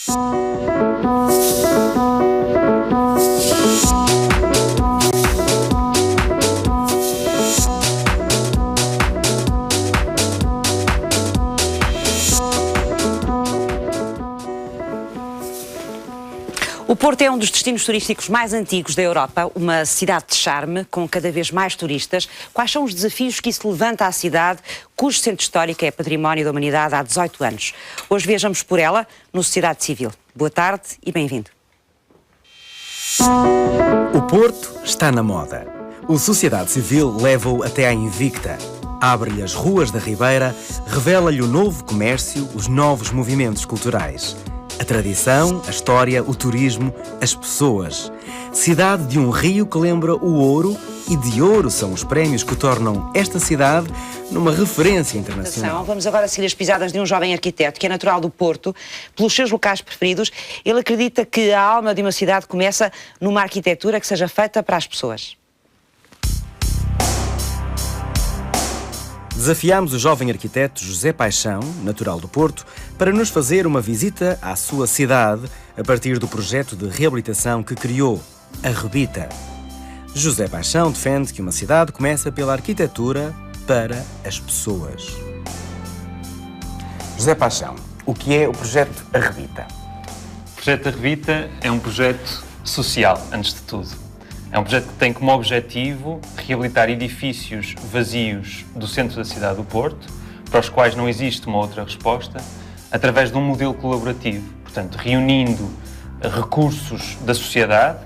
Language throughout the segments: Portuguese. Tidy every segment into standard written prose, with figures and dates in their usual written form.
O Porto é um dos destinos turísticos mais antigos da Europa, uma cidade de charme, com cada vez mais turistas. Quais são os desafios que isso levanta à cidade, cujo centro histórico é património da humanidade há 18 anos? Hoje viajamos por ela no Sociedade Civil. Boa tarde e bem-vindo. O Porto está na moda. O Sociedade Civil leva-o até à Invicta. Abre-lhe as ruas da Ribeira, revela-lhe o novo comércio, os novos movimentos culturais. A tradição, a história, o turismo, as pessoas. Cidade de um rio que lembra o ouro, e de ouro são os prémios que tornam esta cidade numa referência internacional. Vamos agora seguir as pisadas de um jovem arquiteto que é natural do Porto, pelos seus locais preferidos. Ele acredita que a alma de uma cidade começa numa arquitetura que seja feita para as pessoas. Desafiámos o jovem arquiteto José Paixão, natural do Porto, para nos fazer uma visita à sua cidade a partir do projeto de reabilitação que criou, a Rebita. José Paixão defende que uma cidade começa pela arquitetura para as pessoas. José Paixão, o que é o projeto A Rebita? O projeto A Rebita é um projeto social, antes de tudo. É um projeto que tem como objetivo reabilitar edifícios vazios do centro da cidade do Porto, para os quais não existe uma outra resposta, através de um modelo colaborativo, portanto, reunindo recursos da sociedade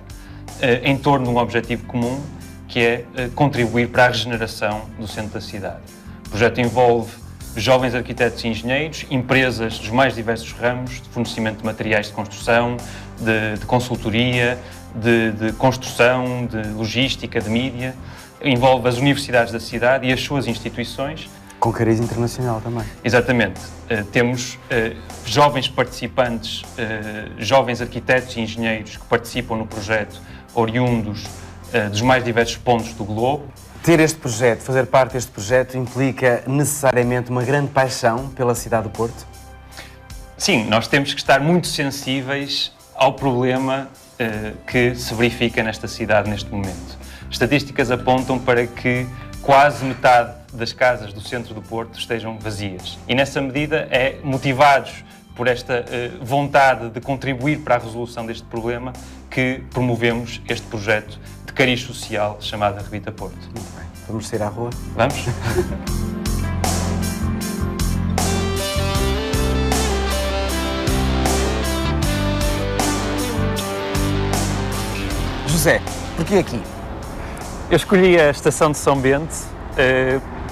em torno de um objetivo comum, que é contribuir para a regeneração do centro da cidade. O projeto envolve jovens arquitetos e engenheiros, empresas dos mais diversos ramos, de fornecimento de materiais de construção, de consultoria, de construção, de logística, de mídia. Envolve as universidades da cidade e as suas instituições. Com cariz internacional também. Exatamente. Temos jovens participantes, jovens arquitetos e engenheiros que participam no projeto, oriundos dos mais diversos pontos do globo. Ter este projeto, fazer parte deste projeto, implica necessariamente uma grande paixão pela cidade do Porto? Sim, nós temos que estar muito sensíveis ao problema que se verifica nesta cidade neste momento. Estatísticas apontam para que quase metade das casas do centro do Porto estejam vazias. E nessa medida motivados por esta vontade de contribuir para a resolução deste problema que promovemos este projeto de cariz social chamado Rebita Porto. Muito bem. Vamos sair à rua? Vamos? José, porquê aqui? Eu escolhi a estação de São Bento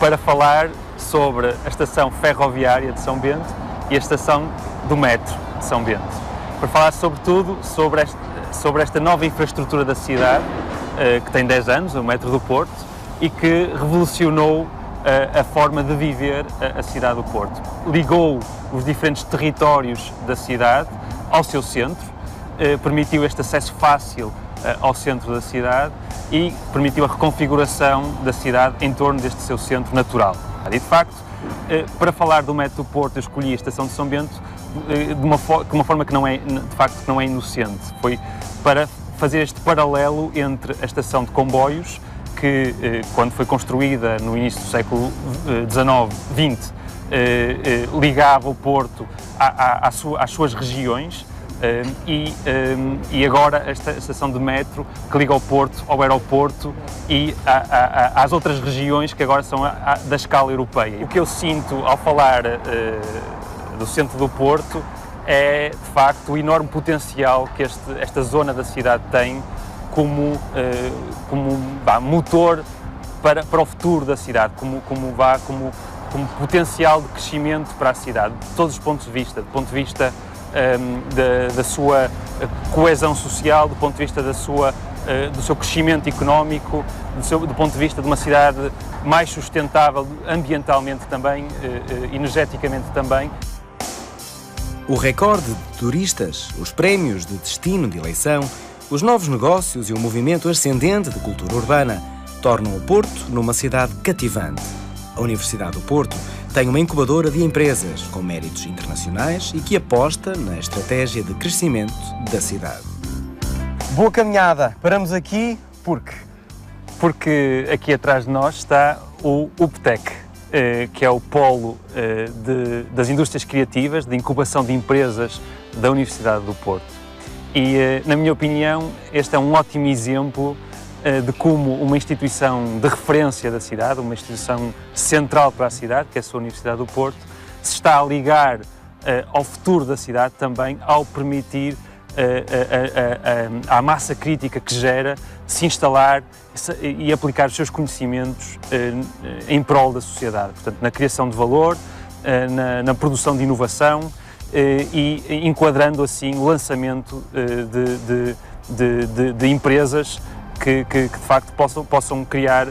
para falar sobre a estação ferroviária de São Bento e a estação do metro de São Bento. Para falar sobretudo sobre esta nova infraestrutura da cidade, que tem 10 anos, o metro do Porto, e que revolucionou a forma de viver a cidade do Porto. Ligou os diferentes territórios da cidade ao seu centro, permitiu este acesso fácil ao centro da cidade e permitiu a reconfiguração da cidade em torno deste seu centro natural. E, de facto, para falar do metro do Porto, eu escolhi a estação de São Bento de uma forma que não é, de facto, que não é inocente. Foi para fazer este paralelo entre a estação de comboios, que quando foi construída no início do século XIX, ligava o Porto às suas regiões, e agora esta estação de metro que liga o Porto ao aeroporto e às outras regiões que agora são da escala europeia. O que eu sinto ao falar do centro do Porto é, de facto, o enorme potencial que esta zona da cidade tem como motor para o futuro da cidade, como potencial de crescimento para a cidade, de todos os pontos de vista, do ponto de vista da sua coesão social, do ponto de vista do seu crescimento económico, do ponto de vista de uma cidade mais sustentável ambientalmente também, energeticamente também. O recorde de turistas, os prémios de destino de eleição, os novos negócios e o movimento ascendente de cultura urbana tornam o Porto numa cidade cativante. A Universidade do Porto tem uma incubadora de empresas com méritos internacionais e que aposta na estratégia de crescimento da cidade. Boa caminhada. Paramos aqui Porque aqui atrás de nós está o UPTEC, que é o polo das indústrias criativas, de incubação de empresas da Universidade do Porto. E, na minha opinião, este é um ótimo exemplo de como uma instituição de referência da cidade, uma instituição central para a cidade, que é a sua Universidade do Porto, se está a ligar ao futuro da cidade também ao permitir à massa crítica que gera se instalar e aplicar os seus conhecimentos em prol da sociedade, portanto, na criação de valor, na produção de inovação e enquadrando assim o lançamento de empresas que de facto possam criar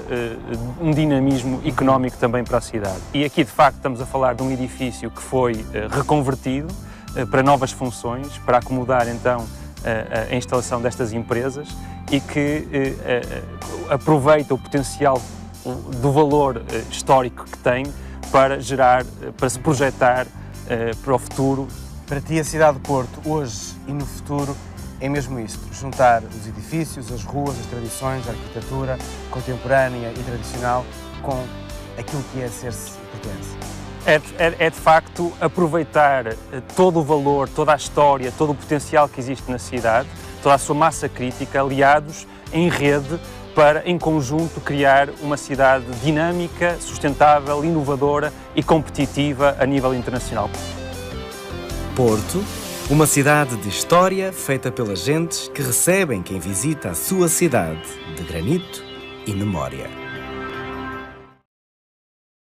um dinamismo económico também para a cidade. E aqui de facto estamos a falar de um edifício que foi reconvertido para novas funções, para acomodar então a instalação destas empresas e que aproveita o potencial do valor histórico que tem para gerar, para se projetar para o futuro. Para ti, a cidade de Porto, hoje e no futuro, é mesmo isto: juntar os edifícios, as ruas, as tradições, a arquitetura contemporânea e tradicional com aquilo que é ser-se portense. É de facto aproveitar todo o valor, toda a história, todo o potencial que existe na cidade, toda a sua massa crítica, aliados em rede para, em conjunto, criar uma cidade dinâmica, sustentável, inovadora e competitiva a nível internacional. Porto, uma cidade de história feita pelas gentes que recebem quem visita a sua cidade de granito e memória.